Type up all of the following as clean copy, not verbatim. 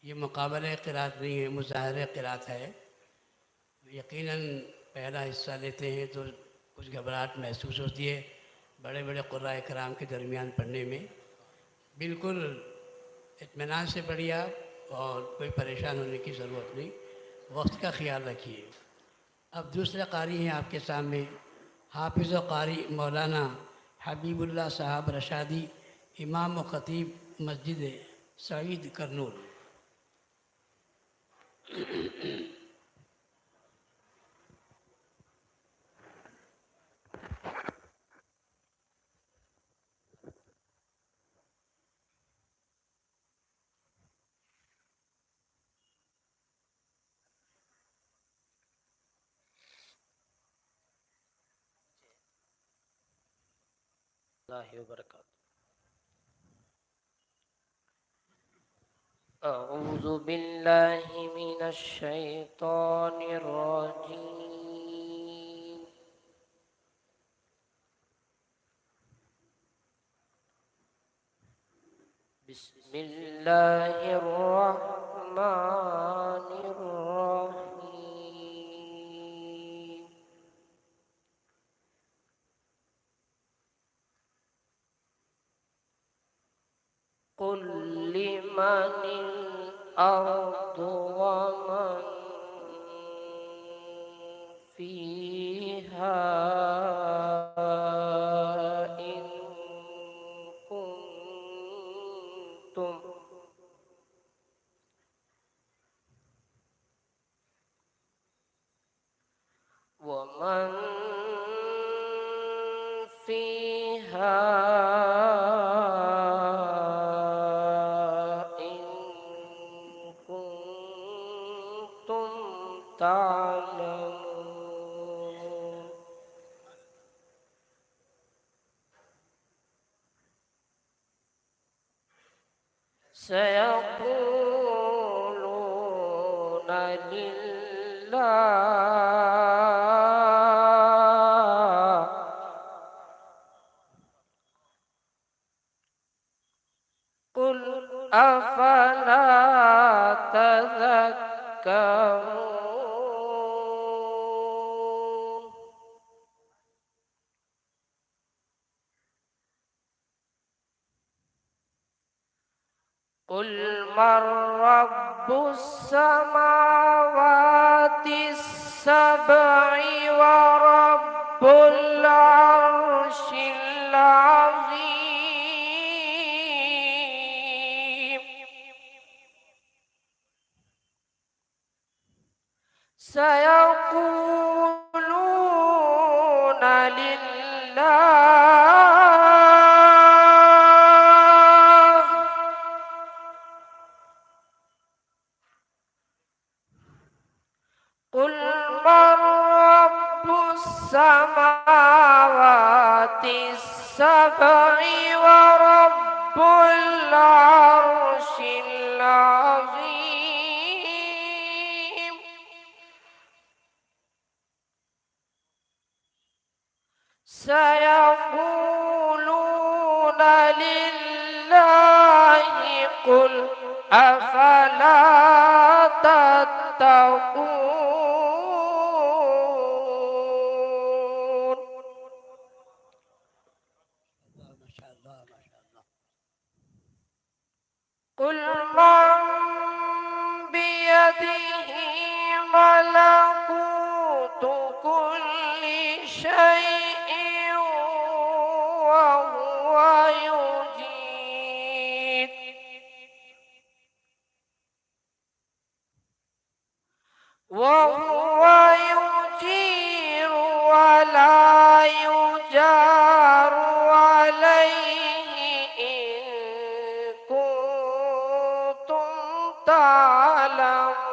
ये मुकाबले क़िरात नहीं है, मुज़ाहरे क़िरात है। यकीनन पहला हिस्सा लेते हैं तो कुछ घबराहट महसूस होती है बड़े बड़े क़ुर्राए किराम के दरमियान पढ़ने में। बिल्कुल इत्मीनान से पढ़िए आप और कोई परेशान होने की ज़रूरत नहीं, वक्त का ख्याल रखिए। अब दूसरा कारी हैं आपके सामने हाफिज़ व कारी मौलाना हबीबुल्लाह साहब रशादी, इमाम व ख़तीब मस्जिद सईद करनूल। أعوذ بالله من الشيطان الرجيم. بسم الله الرحمن الرحيم. قل لمن الأرض ومن فيها إن كنتم ومن فيها إن كنتم تعلمون. سيقولون لله. قل أفلا تذكرون. قل من رب السماوات السبع ورب العرش العظيم. سيقولون لله. قل من رب السماوات السبع ورب العرش العظيم. سيقولون لله. قل أفلا تتقون. قل من بيده ملكوت كل شيء وهو يجير ولا يجار عليه إن كنتم تعلمون.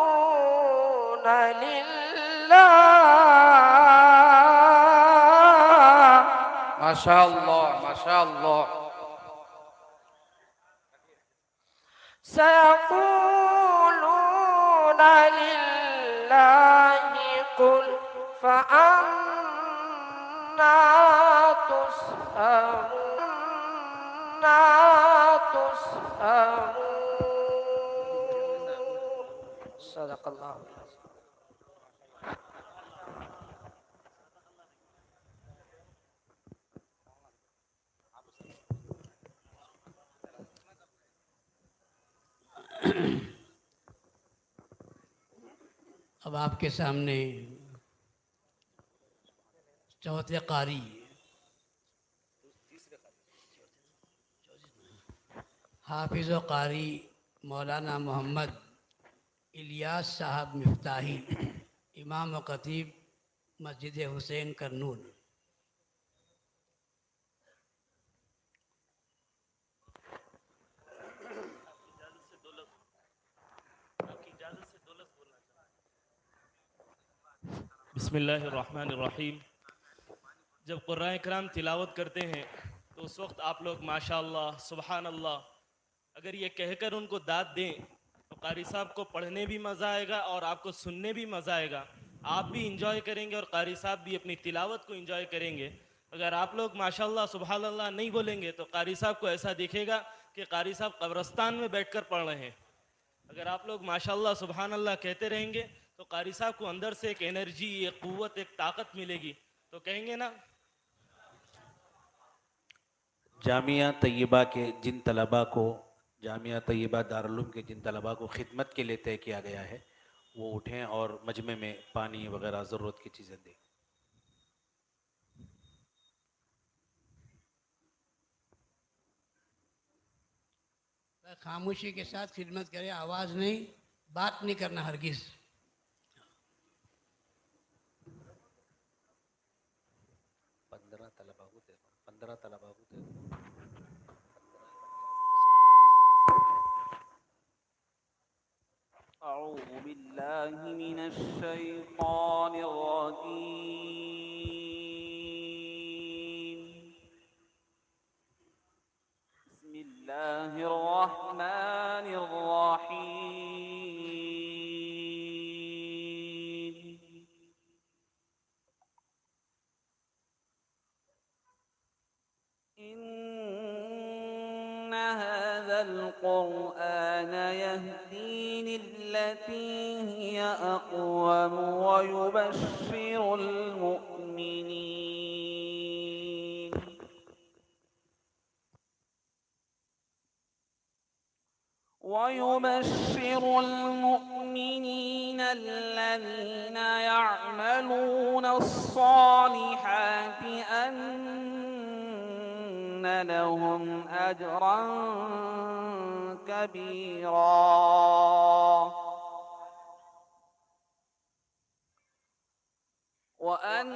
سيقولون لله. ما شاء الله ما شاء الله. سيقولون لله. قل فأنتم अब आपके सामने चौथे कारी हाफिज़ व कारी मौलाना मोहम्मद इलियास साहब मिफ्ताही, इमाम व खतीब मस्जिद हुसैन करनूल। बिस्मिल्लाहिर्रहमानिर्रहीम। जब कुरान इकराम तिलावत करते हैं तो उस वक्त आप लोग माशाअल्लाह सुबहान अल्लाह अगर ये कहकर उनको दाद दें तो कारी साहब को पढ़ने भी मज़ा आएगा और आपको सुनने भी मज़ा आएगा। आप भी इंजॉय करेंगे और कारी साहब भी अपनी तिलावत को इंजॉय करेंगे। अगर आप लोग माशाअल्लाह सुबहान अल्लाह नहीं बोलेंगे तो कारी साहब को ऐसा दिखेगा कि कारी साहब कब्रस्तान में बैठकर पढ़ रहे हैं। अगर आप लोग माशाअल्लाह सुबहान अल्लाह कहते रहेंगे तो कारी साहब को अंदर से एक एनर्जी, एक क़ुव्वत, एक ताकत मिलेगी। तो कहेंगे ना, जामिया तैयबा के जिन तलबा को, जामिया तैयबा दारुल के जिन तलबा को खिदमत के लिए तय किया गया है वो उठें और मजमे में पानी वगैरह ज़रूरत की चीज़ें दें। खामोशी के साथ खिदमत करें, आवाज़ नहीं, बात नहीं करना हरगिज़। 15 तलबा को दे, 15 तलबा को दे। أعوذ بالله من الشيطان الرجيم. بسم الله الرحمن الرحيم. إن هذا القرآن يهدي للتي هي أقوم ويبشر المؤمنين الذين يعملون الصالحات أن لهم أجرا كبيرا وأن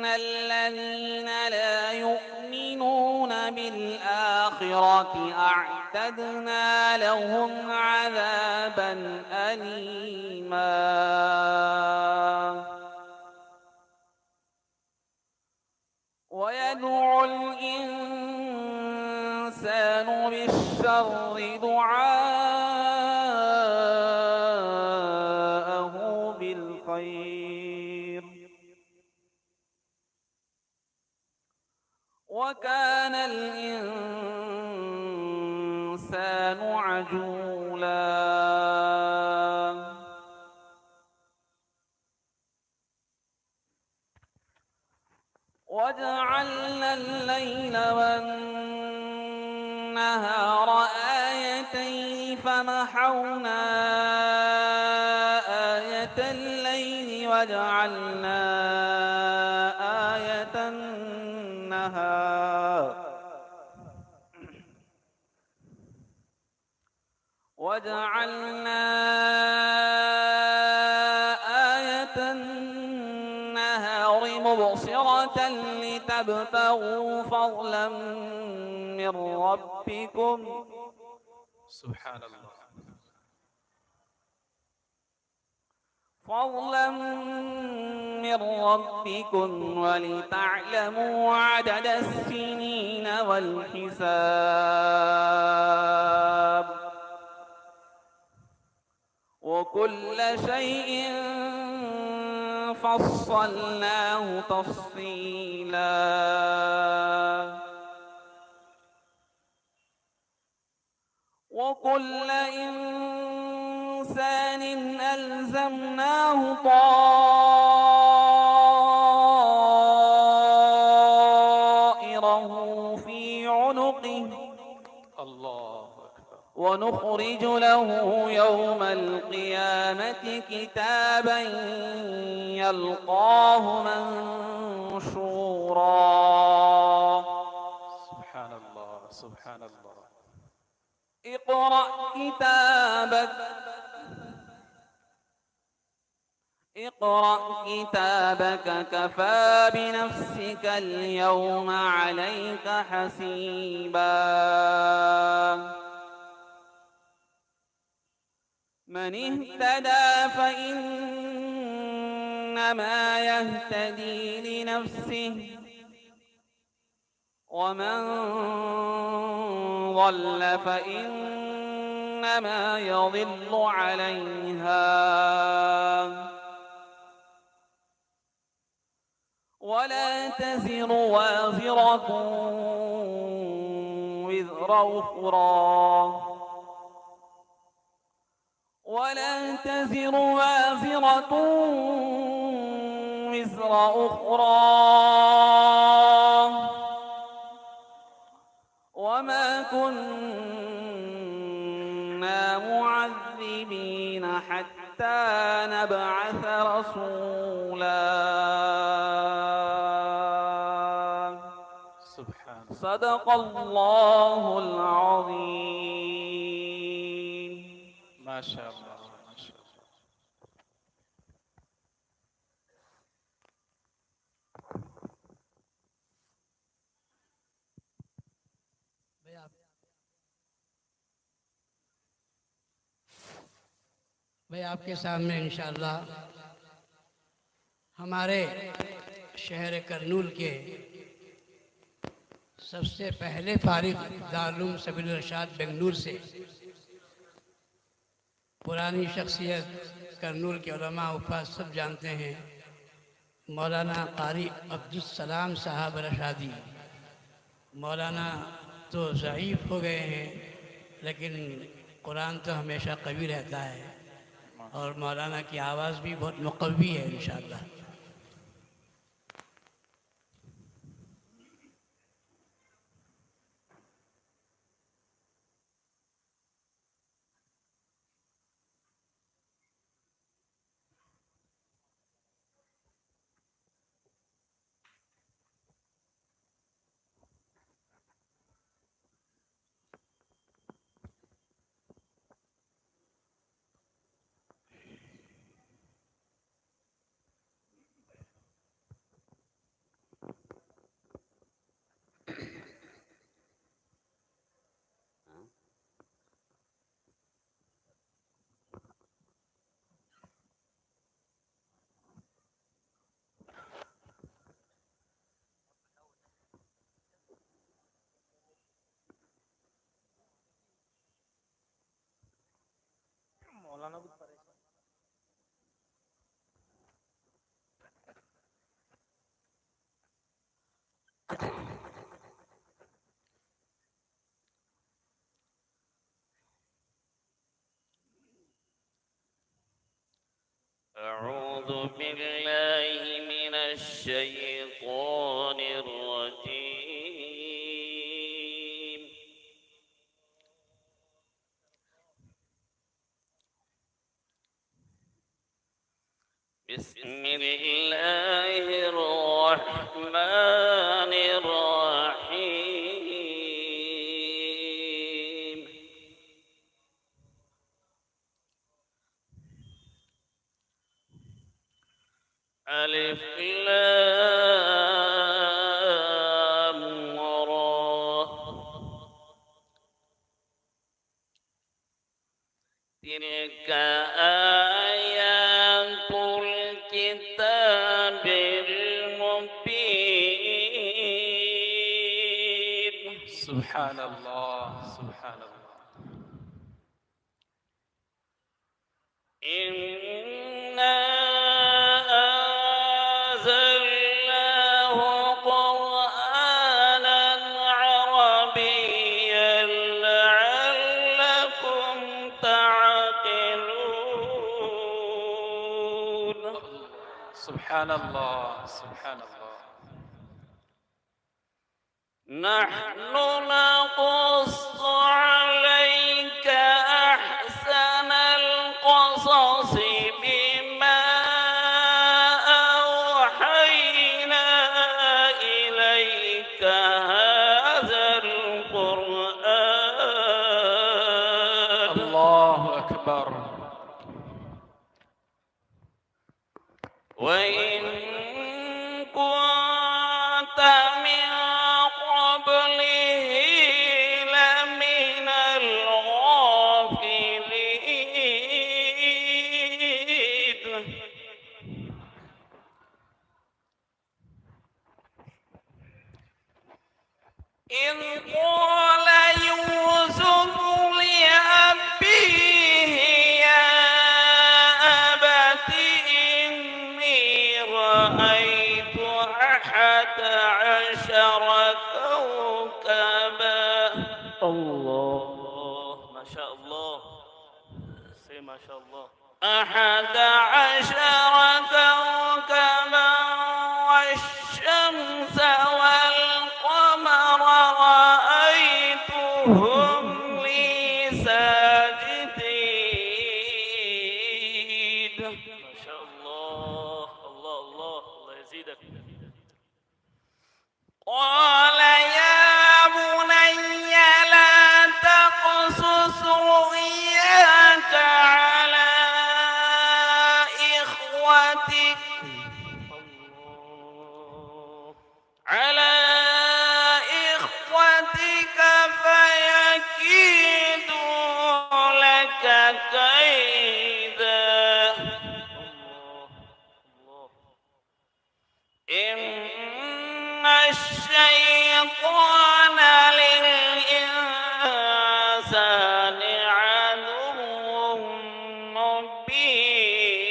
الذين لا يؤمنون بالآخرة أعتدنا لهم عذابا أليما. ويدعو الإنسان بالشر دعاءه بالخير وكان الإنسان عجولا. وجعلنا الليل والنهار آيتين فمحونا آية الليل وجعلنا آية النهار مبصرة لتبتغوا فضلا من ربكم سبحان الله. فضلا من ربكم ولتعلموا عدد السنين والحساب وكل شيء فصلناه تفصيلا. وكل إنسان ألزمناه طائره في عنقه الله أكبر. ونخرج له يوم القيامة كتابا يلقاه منشورا. سبحان الله سبحان الله. اقرأ كتابك كفى بنفسك اليوم عليك حسيبا. من اهتدى فإنما يهتدي لنفسه ومن ضل فإنما يضل عليها ولا تزر وازرة وزر أخرى وما كنا معذبين حتى نبعث رسولا. صدق الله العظيم. ما شاء الله ما شاء الله. भाई आपके सामने इंशाअल्लाह हमारे शहर करनूल के सबसे पहले फारिग दारुल सबील इरशाद बेंगलुरु से पुरानी शख्सियत करनूल के उलमा उफाज सब जानते हैं, मौलाना कारी अब्दुस्सलाम साहब रशादी। मौलाना तो ज़ईफ़ हो गए हैं लेकिन कुरान तो हमेशा कवी रहता है और मौलाना की आवाज़ भी बहुत मुक़व्वी है इंशाअल्लाह। أعوذ بالله من الشيطان الرجيم. بسم الله الرحمن الرحيم. ألف لام را. تلك آيات الكتاب المبين. سبحان الله سبحان الله. إنا أنزلناه قرآنا عربيا لعلكم تعقلون. سبحان الله سبحان الله. نحن نقص عليك إذ قال يوسف لأبيه يا أبت إني رأيت أحد عشر كوكبا الله. ما شاء الله से माशाअल्लाह 11 كوكبا والشمس والقمر رأيتهم لي ساجدين ما شاء الله الله الله الله يزيدك قال يا بني لا تقصص رؤياك على إخوتك فيكيدوا لك كيدا إن الشيطان للإنسان عدو مبين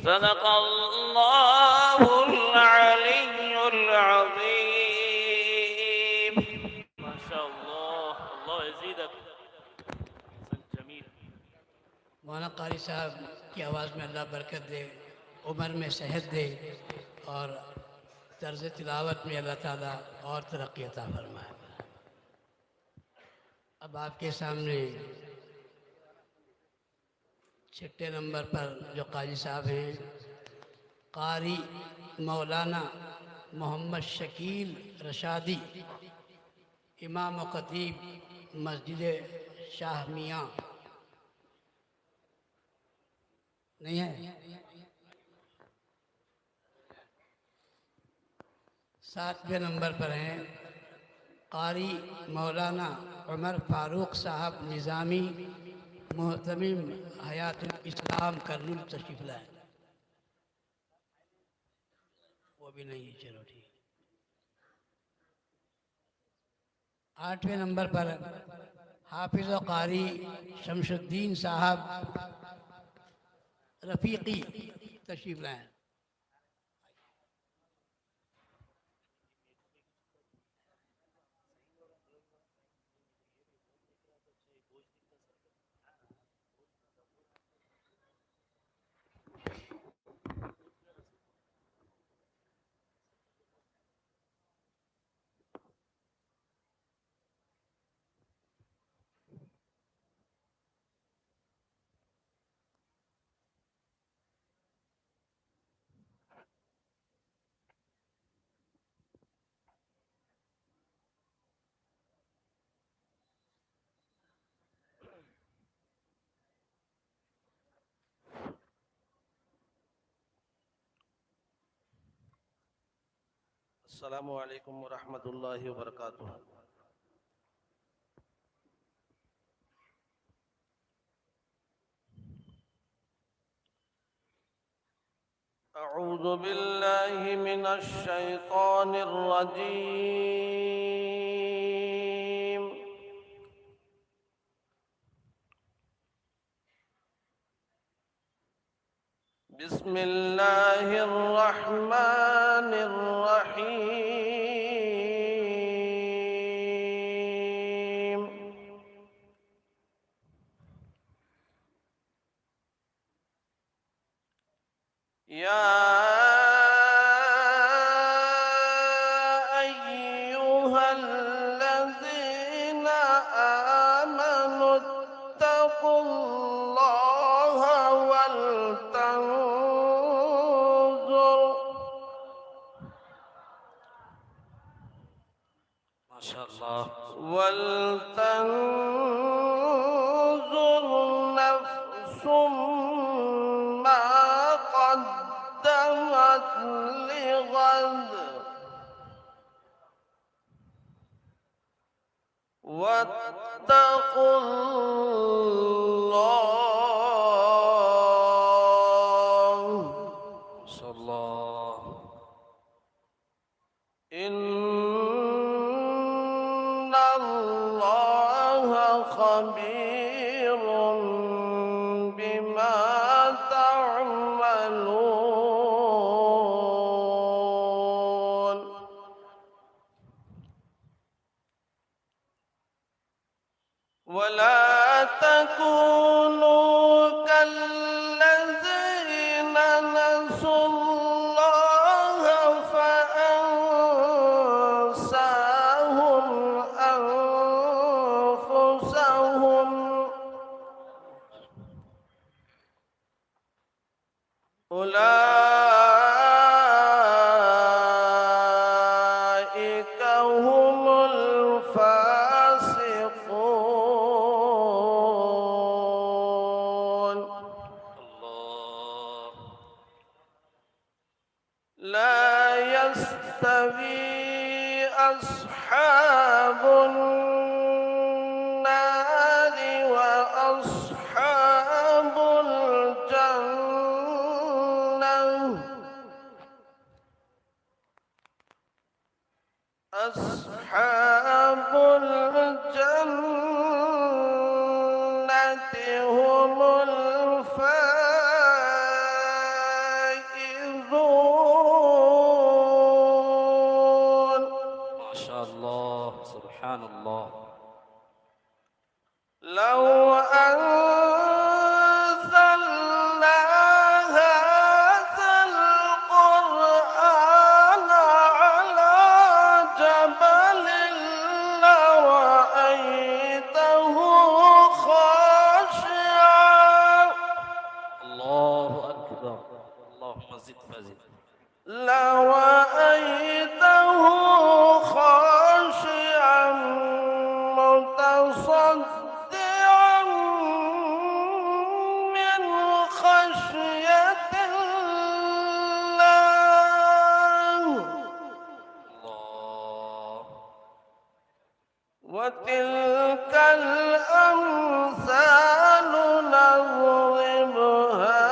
صدق الله العلي العظيم ما شاء الله الله يزيدك أحسن جميل मौलाना कारी साहब की आवाज़ में अल्लाह बरकत दे, उम्र में सेहत दे और तर्ज तिलावत में अल्लाह ताला और तरक्की अता फरमाए। अब आपके सामने छठे नंबर पर जो काजी साहब हैं, कारी मौलाना मोहम्मद शकील रशादी, इमाम व खतीब मस्जिद शाह मियाँ, नहीं है? 7वें नंबर पर हैं कारी मौलाना उमर फारूक साहब निज़ामी, मोहतमिम हयातुल इस्लाम करनुल तशरीफ लाए। वो भी नहीं है, चलो ठीक। 8वें नंबर पर हाफिज़ व कारी शमशुद्दीन साहब रफ़ीकी तशरीफ लाए। अस्सलामु अलैकुम वरहमतुल्लाहि वबरकातुह। अऊज़ु बिल्लाहि मिनश शैतानिर रजीम। बिस्मिल्लाहिर रहमानिर रहीम। या अय्युहल्लज़ीना आमनुत्तक़ुल्लाहा वलतंजुर नफ्सुम मा क़द्दमत लिग़द वत्तक़ुल्लाह। خبير بما تعملون ولا تكونوا كالذين نسوا الله فأنساهم أنفسهم أولئك هم الفاسقون الله لا يستوي أصحاب النار وأصحاب الجنة أصحاب الجنة هم الفائزون ما شاء الله سبحان الله لو أنزلنا هذا القرآن على جبل لرأيته خاشعا الله أكبر اللهم زد فزد لرأيته خاشعا متصدعا من خشية الله الله وتلك الأمثال نضربها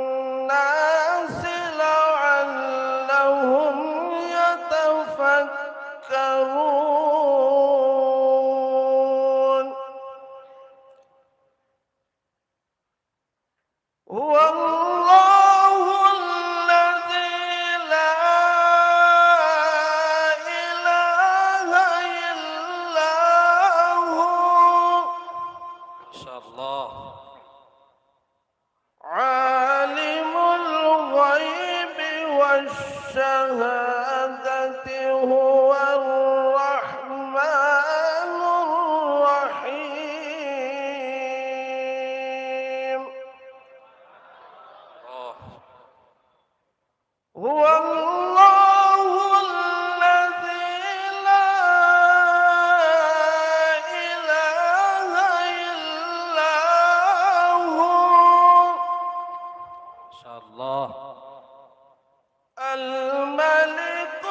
للناس لعلهم يتفكرون هو الله الذي لا إله إلا هو ما شاء الله عالم الغيب والشهادة هو الرحمن الرحيم الله هو الله الذي لا إله إلا هو ما شاء الله الملك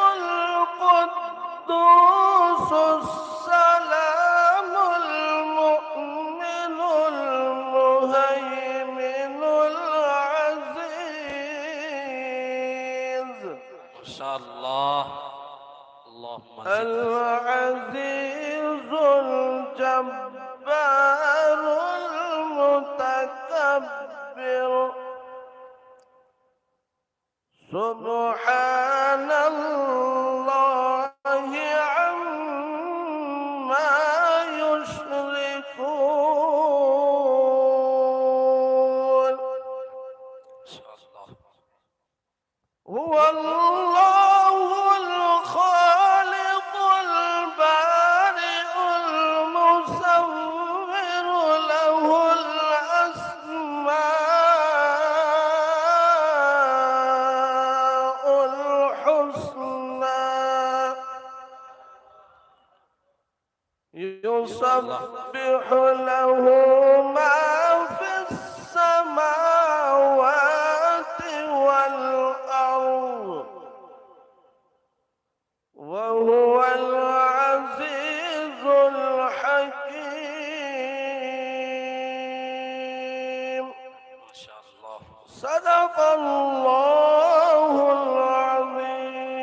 القدوس السلام المؤمن المهيمن العزيز ما شاء الله اللهم زد فزد العزيز الجبار المتكبر سبحان الله عما يشركون ما شاء الله هو الله الخالق البارئ المصور له الأسماء الحسنى يسبح له ما في السماوات والأرض وهو العزيز الحكيم ما شاء الله صدق الله العظيم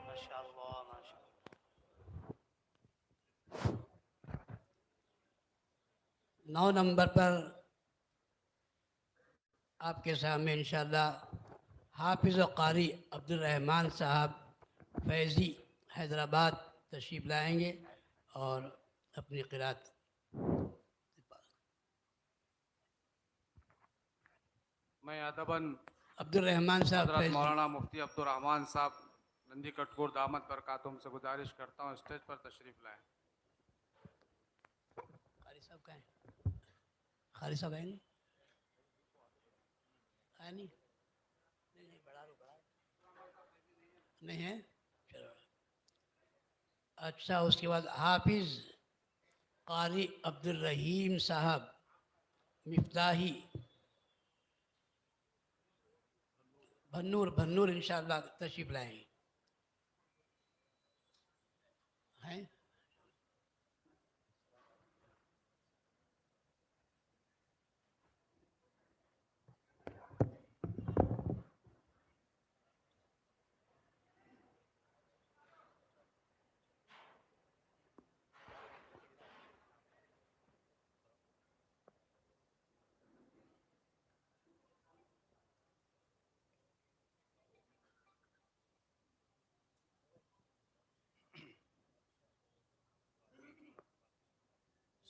ما شاء الله ما شاء الله 9 नंबर पर आपके सामने इंशाअल्लाह हाफिज़ व कारी अब्दुल रहमान साहब फैज़ी हैदराबाद तशरीफ़ लाएंगे और अपनी क़िरात मैं अदबन अब्दुल रहमान साहब हज़रत फैज़ी। मौलाना मुफ्ती अब्दुल रहमान साहब नंदी कटकोर दामद बरकातुम से गुजारिश करता हूँ स्टेज पर तशरीफ़ लाएं। खाली साहब कहाँ हैं? खाली साहब है नहीं? है नहीं? नहीं बढ़ा लो, बढ़ा नहीं है, चलो। अच्छा, उसके बाद हाफिज़ कारी अब्दुल रहीम साहब मिफ्ताही भन्नूर इंशाअल्लाह तशरीफ़ लाएंगे। हैं?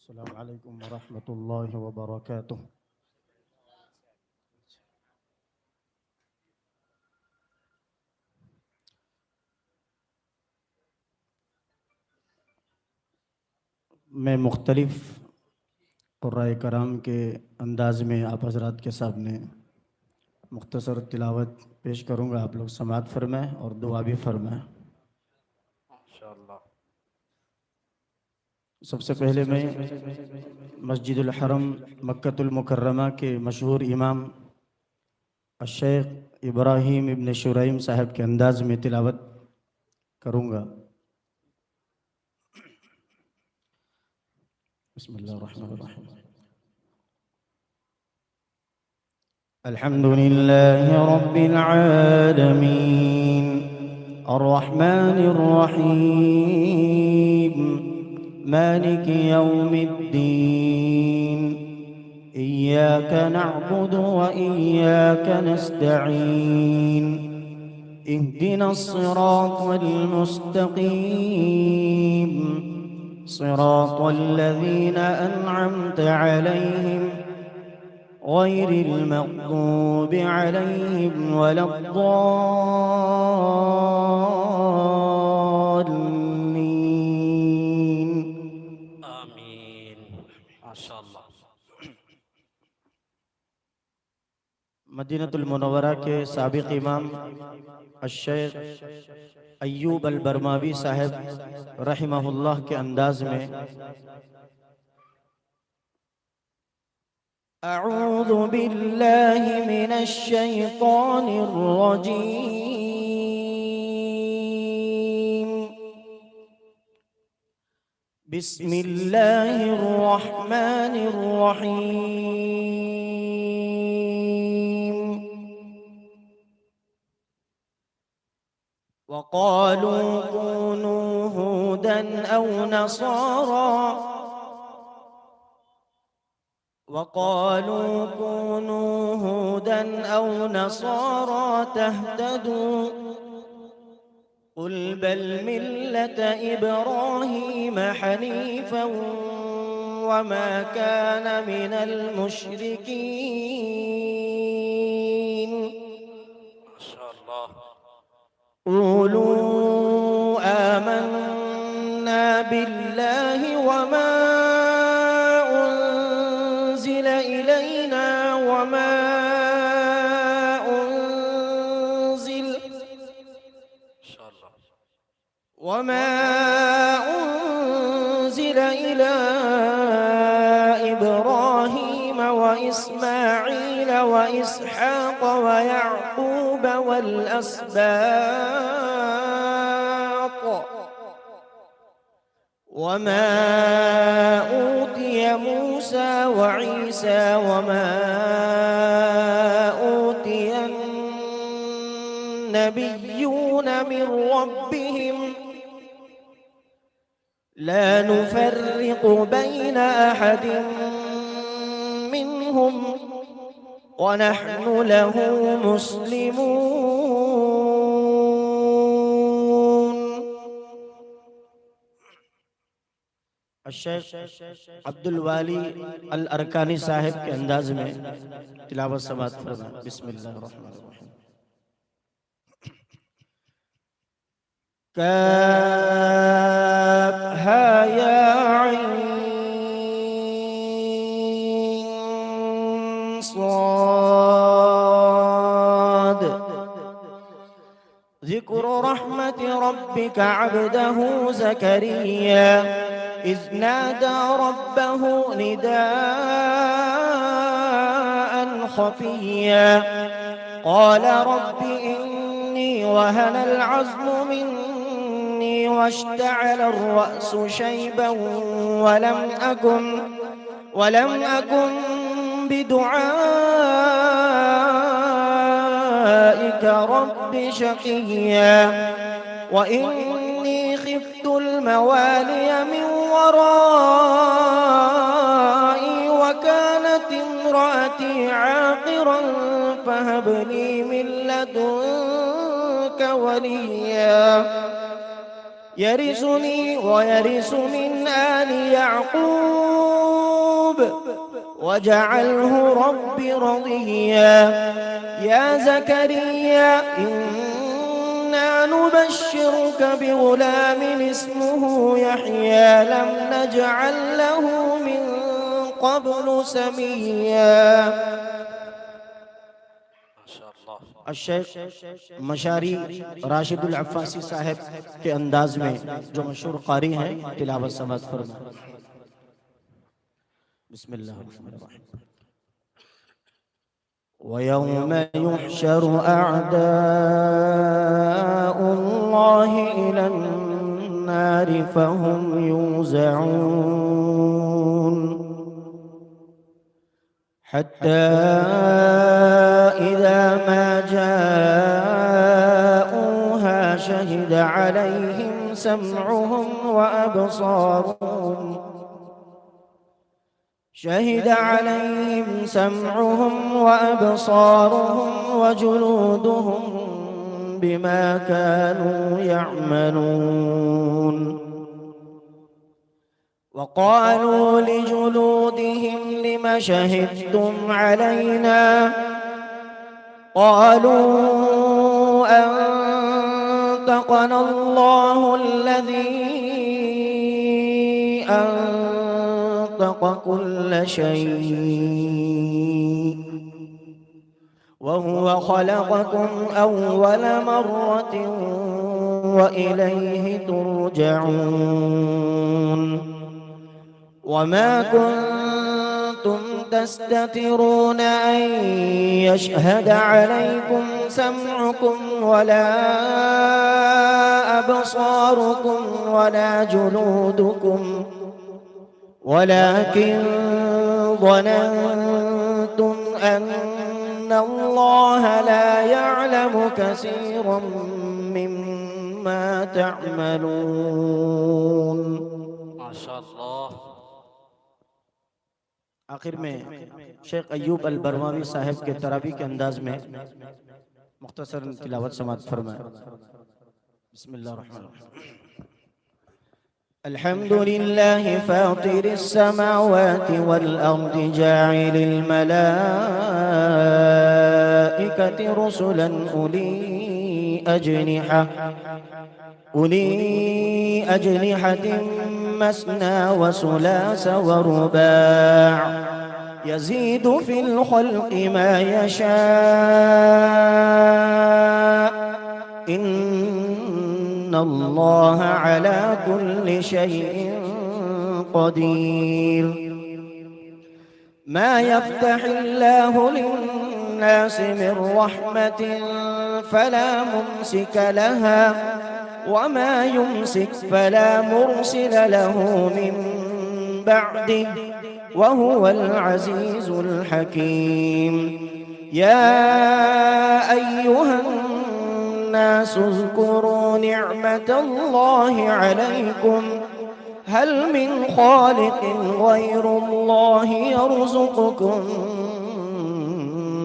अस्सलामु अलैकुम वरहमतुल्लाहि वबरकातुह। मैं मुख्तलिफ़ क़ुर्राए कराम के अंदाज़ में आप हज़रात के सामने मुख्तसर तिलावत पेश करूँगा। आप लोग समाअत फरमाएँ और दुआ भी फरमाएँ। सबसे पहले मैं मस्जिदुल हरम मक्कतुल मुकर्रमा के मशहूर इमाम शेख इब्राहीम इब्न शुरैम साहब के अंदाज़ में तिलावत करूँगा। बिस्मिल्लाहिर्रहमानिर्रहीम। अल्हम्दुलिल्लाहि रब्बिल आलमीन अर्रहमानिर रहीम मालिकि यौमिद्दीन इय्याक नअबुदु व इय्याक नस्तईन इहदिनस सिरातल मुस्तकीम सिरातल लज़ीना अनअमत अलैहिम गैरिल मग़दूबि अलैहिम वलद्दाल्लीन। आमीन माशाअल्लाह। मदीनतुल मुनव्वरा के साबिक़ इमाम शेख अय्यूब अल बरमावी साहब रहमहुल्लाह के अंदाज में अऊज़ु बिल्लाहि मिनश शैतानिर रजीम बिस्मिल्लाहिर रहमानिर रहीम। वक़ालू कूनू हूदन औ नसारा वक़ालू कूनू हूदन औ नसारा तहतदू क़ुल बल मिल्लत इब्राहीम हनीफ़न वमा कान मिनल मुशरिकीन। माशाअल्लाह। क़ूलू आमन्ना बिल्लाहि वमा उन्ज़िल इलैना वमा उन्ज़िल इला इब्राहीम व इस्माईल व इसहाक़ व याक़ूब वल अस्बात वमा ऊतिय मूसा व ईसा वमा ऊतिय नबिय्यून मिन रब्बिहिम ला नुफ़र्रिक़ु बैन अहदिन منهم ونحن له مسلمون. शेख अब्दुल वाली अल अरकानी साहिब के अंदाज में तिलावत समात फरमाएं। बिस्मिल्लाहिर्रहमानिर्रहीम। काफ हा या ऐन साद ذكر رحمة ربك عبده زكريا إذ نادى ربه نداء خفيا قال رب إني وهن العظم مني واشتعل الرأس شيبا ولم أكن بدعائك رب شقيا وإني خفت الموالي من ورائي وكانت امرأتي عاقرا فهب لي من لدنك وليا يرثني ويرث من آل يعقوب واجعله رب رضيا يا زكريا إنا نبشرك بغلام اسمه يحيى لم نجعل له من قبل سميا. शेख मशारी राशिदुल अफ़ासी साहब के अंदाज में जो मशहूर कारी हैं तिलावत समात फरमाएं। बिस्मिल्लाहिर्रहमानिर्रहीम। वयौम युहशर अअदाउ अल्लाह इलन नार फहुम यूज़ऊन हत्ता इज़ा मा जाऊहा शहिद अलैहिम समउहुम व अबसारुहुम वजुलूदुहुम बिमा कानू यअमलून वक़ालू लिजुलूदिहिम लिमा शहिदतुम अलैना क़ालू अन्तक़ना अल्लाहु अल्लज़ी أنطق كل شيء وهو خلقكم أول مرة وإليه ترجعون وما كنتم تستترون أن يشهد عليكم سمعكم ولا أبصاركم ولا جلودكم ولكن ظننتم أن الله لا يعلم كثيرا مما تعملون. माशाअल्लाह। आखिर में शेख अय्यूब अल बरमावी साहब के तरावी के अंदाज में मुख्तसर तिलावत समात फरमाएं। बिस्मिल्लाहिर्रहमानिर्रहीम। الحمد لله فاطر السماوات والأرض جاعل الملائكة رسلا أولي أجنحة مثنى وثلاث ورباع يزيد في الخلق ما يشاء إن الله على كل شيء قدير. ما يفتح الله للناس من رحمة فلا ممسك لها وما يمسك فلا مرسل له من بعده وهو العزيز الحكيم. يا أيها الناس اذكروا نعمة الله عليكم هل من خالق غير الله يرزقكم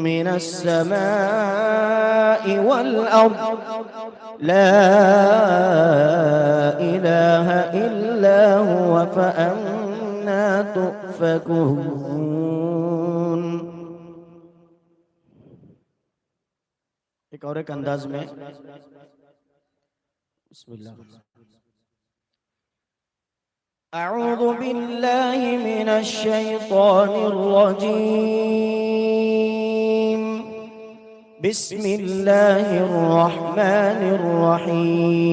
من السماء والأرض لا إله إلا هو فأنى تؤفكون. एक और एक अंदाज में बिस्मिल्लाह। أعوذ بالله من الشيطان الرجيم. بسم الله الرحمن الرحيم.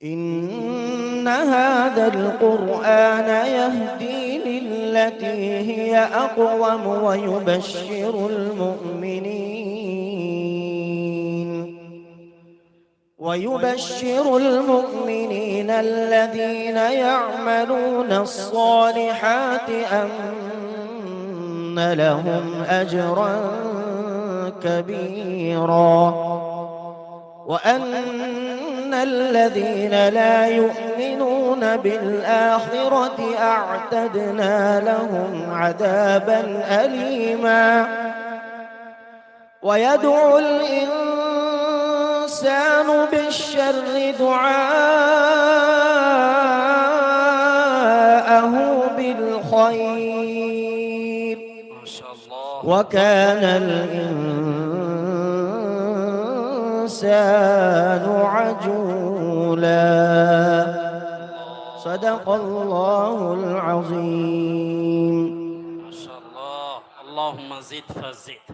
إن هذا القرآن يهدي للتي هي أقوم ويبشر المؤمنين الذين يعملون الصالحات أن لهم أجرا كبيرا وأن الذين لا يؤمنون بالآخرة أعتدنا لهم عذابا أليما. ويدعو الإنسان بالشر دعاءه بالخير وكان الإنسان عجولا. صدق الله العظيم. ما شاء الله. اللهم زد فزد.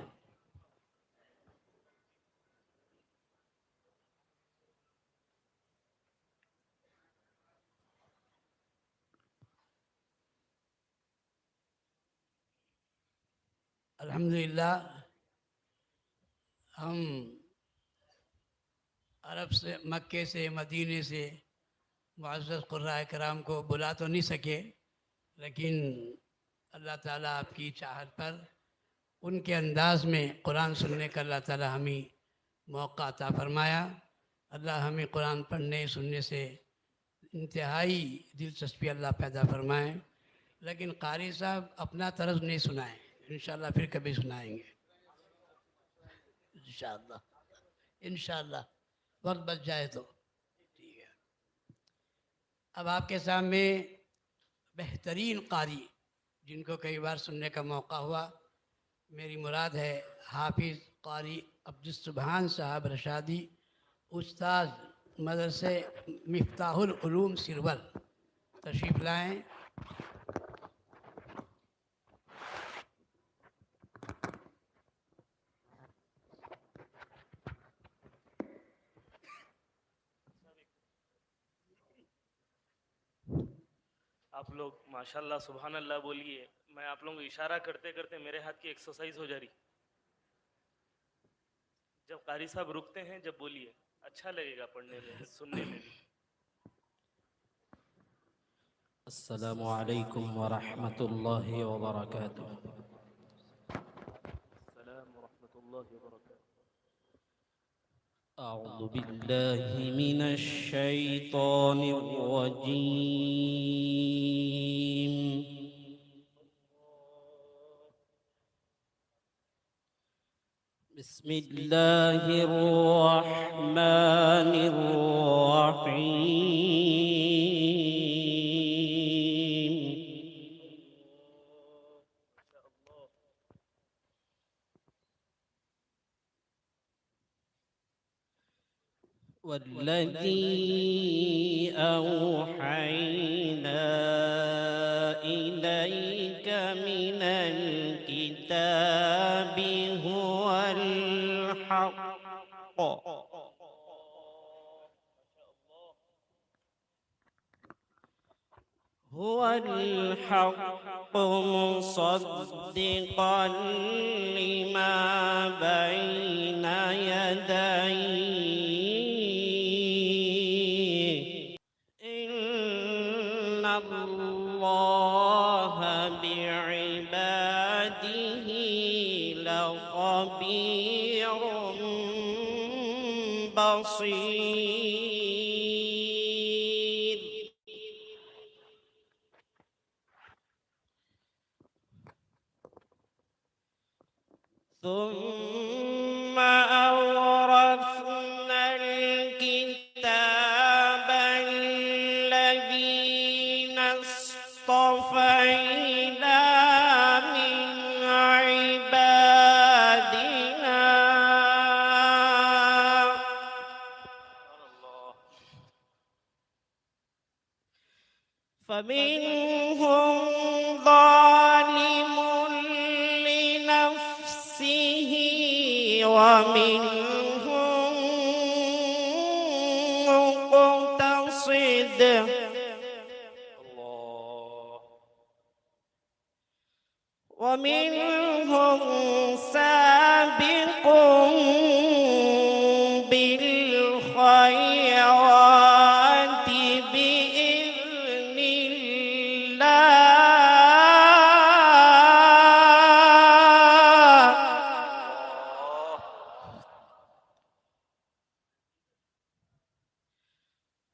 अल्हम्दुलिल्लाह हम अरब से, मक्के से, मदीने से मुअज़्ज़ज़ क़ुर्राए कराम को बुला तो नहीं सके, लेकिन अल्लाह ताला आपकी चाहत पर उनके अंदाज में कुरान सुनने का अल्लाह ताला हमें मौका अता फरमाया। अल्लाह हमें कुरान पढ़ने सुनने से इंतहाई दिलचस्पी अल्लाह पैदा फरमाए। लेकिन कारी साहब अपना तर्ज नहीं सुनाए, इंशाअल्लाह फिर कभी सुनाएंगे इंशाअल्लाह। इंशाअल्लाह वक्त बच जाए तो ठीक है। अब आपके सामने बेहतरीन कारी जिनको कई बार सुनने का मौका हुआ, मेरी मुराद है हाफिज़ कारी अब्दुस्सुबहान साहब रशादी, उस्ताद मदरसे मिफ्ताहुल उलूम सिरवल, तशरीफ़ लाएँ। आप लोग माशाल्लाह सुभान अल्लाह बोलिए। मैं आप लोगों को इशारा करते करते मेरे हाथ की एक्सरसाइज हो जा रही। जब कारी साहब रुकते हैं जब बोलिए, अच्छा लगेगा पढ़ने में सुनने में भी। अस्सलामु अलैकुम व रहमतुल्लाहि व बरकातुहू। أعوذ بالله من الشيطان الرجيم. بسم الله الرحمن الرحيم. والذي أوحينا إليك من الكتاب هو الحق مصدقا لما بين يديه. إن الله بعباده لخبير بصير. ثم أورثنا الكتاب الذين اصطفينا من عبادنا فمنهم ظالم لنفسه ومنهم مقتصد ومنهم سابق بالخيرات بإذن الله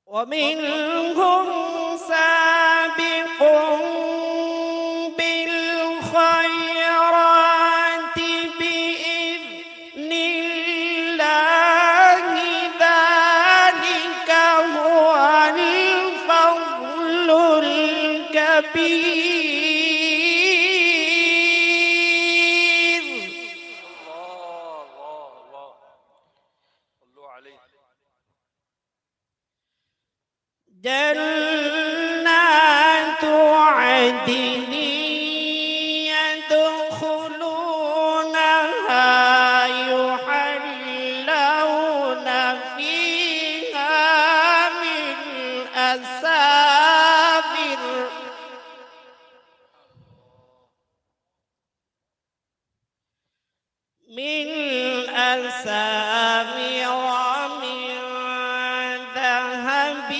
ومنهم سابق بالخيرات بإذن الله ذلك هو الفضل الكبير جنات عدن يدخلونها يحلون فيها من أساور من ذهب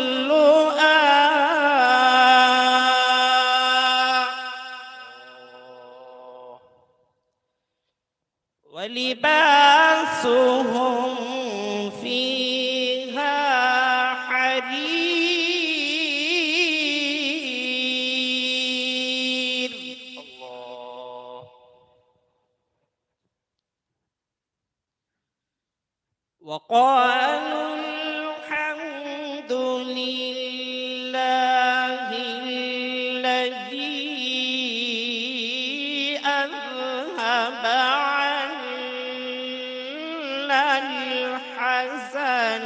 ولؤلؤا ولباسهم فيها حرير وقالوا الحمد لله الذي أذهب عنا الحزن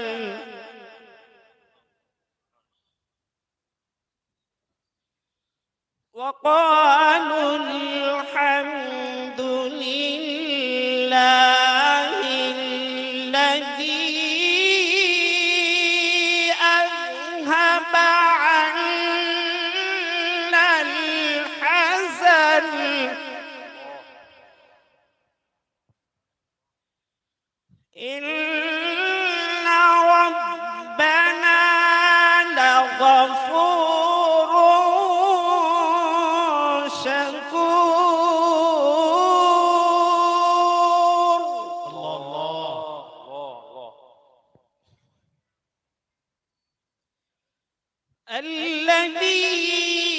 وقالوا الحمد لله الذي أذهب عنا الحزن إن ربنا لغفور شكور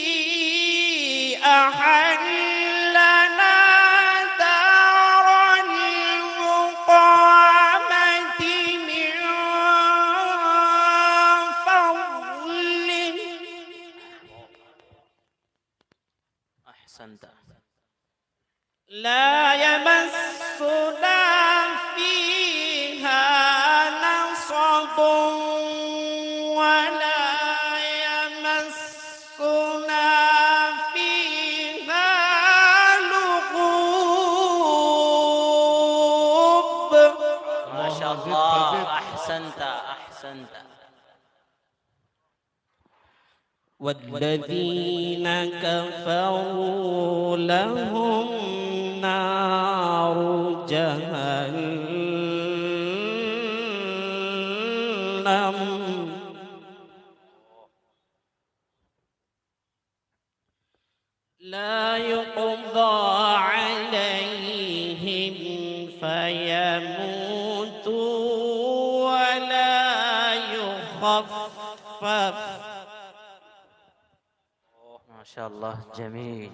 الذي أحلنا دار المقامة من فضله أحسنت. لا يمسنا فيها نصب ولا يمسنا فيها لغوب ما شاء الله. أحسنت أحسنت. والذين كفروا لهم نار جهنم لا يقضى عليهم فيموتوا ولا يخفف ما شاء الله جميل.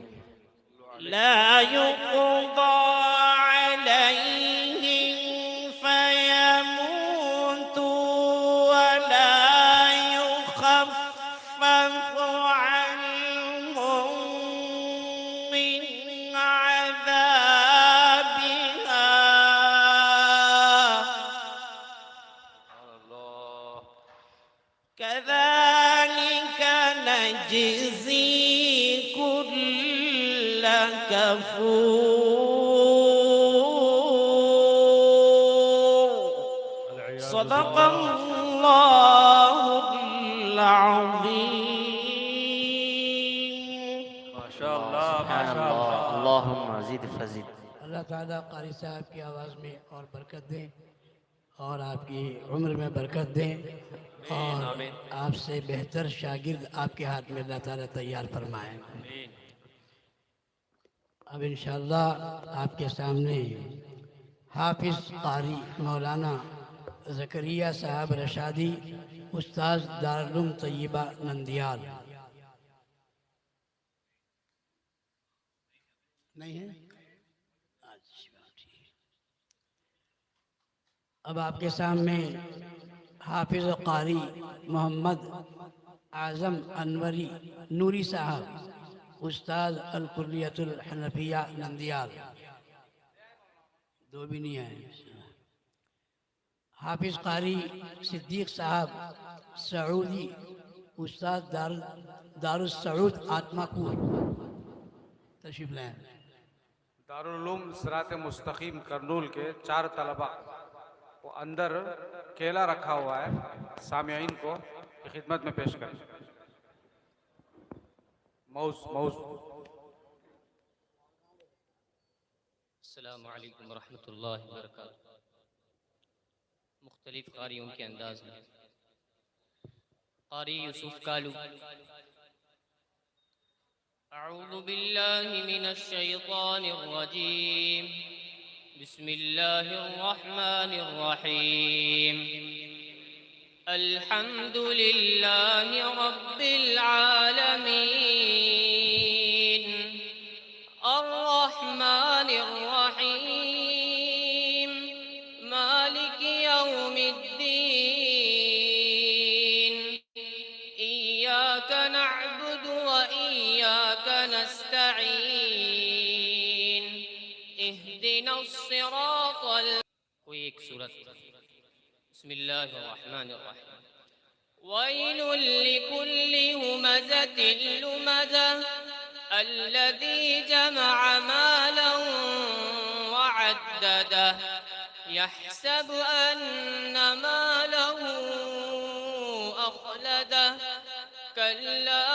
لا يقضى عليهم فيموتوا ولا يخفف عنهم من عذابها الله. كذلك نجزي كل كفور صدق الله العظيم ما شاء الله ما سبحان شاء الله الله. اللهم زد فزد अल्लाह ताला कारी साहब की आवाज़ में और बरकत दें और आपकी उम्र में बरकत दें और आपसे बेहतर शागिर्द आपके हाथ में अल्लाह ताला तैयार फरमाएं। अब इंशाअल्लाह आपके सामने हाफिज़ कारी मौलाना ज़करिया साहब रशादी उस्ताद दारुल तैयबा नंदियाल नहीं है। अब आपके सामने हाफिज़ कारी मोहम्मद आज़म अनवरी नूरी साहब उस्ताद अल-कुर्रियतुल हनफिया नंदियाल दो भी नहीं आए। हाफिज़ कारी सिद्दीक साहब सऊदी उस्ताद दारुस सऊद आत्माकुर तशरीफ लाए। दारुल उलूम सिरात मुस्तकीम करनूल के 4 तलबा वो अंदर केला रखा हुआ है, सामिईन को की खिदमत में पेश करें। मौज मौज। अस्सलामु अलैकुम वरहमतुल्लाहि वबरकातुहू। मुख्तलिफ कारियों के अंदाज में कारी यूसुफ कालू। अऊज़ु बिल्लाहि मिनश शैतानिर रजीम। बिस्मिल्लाहिर रहमानिर रहीम। अल्हम्दुलिल्लाहि रब्बिल आलमीन अर्रहमानिर रहीम मालिकि यौमिद्दीन इय्याका नअबुदु व इय्याका नस्तईन इहदिनस सिरातल। कोई एक सूरत। बिस्मिल्लाहिर रहमानिर रहीम। वैलुल लिकुल्लि हुमज़तिन लुमज़ह الذي جمع مالا وعدده يحسب أن ماله أخلده كلا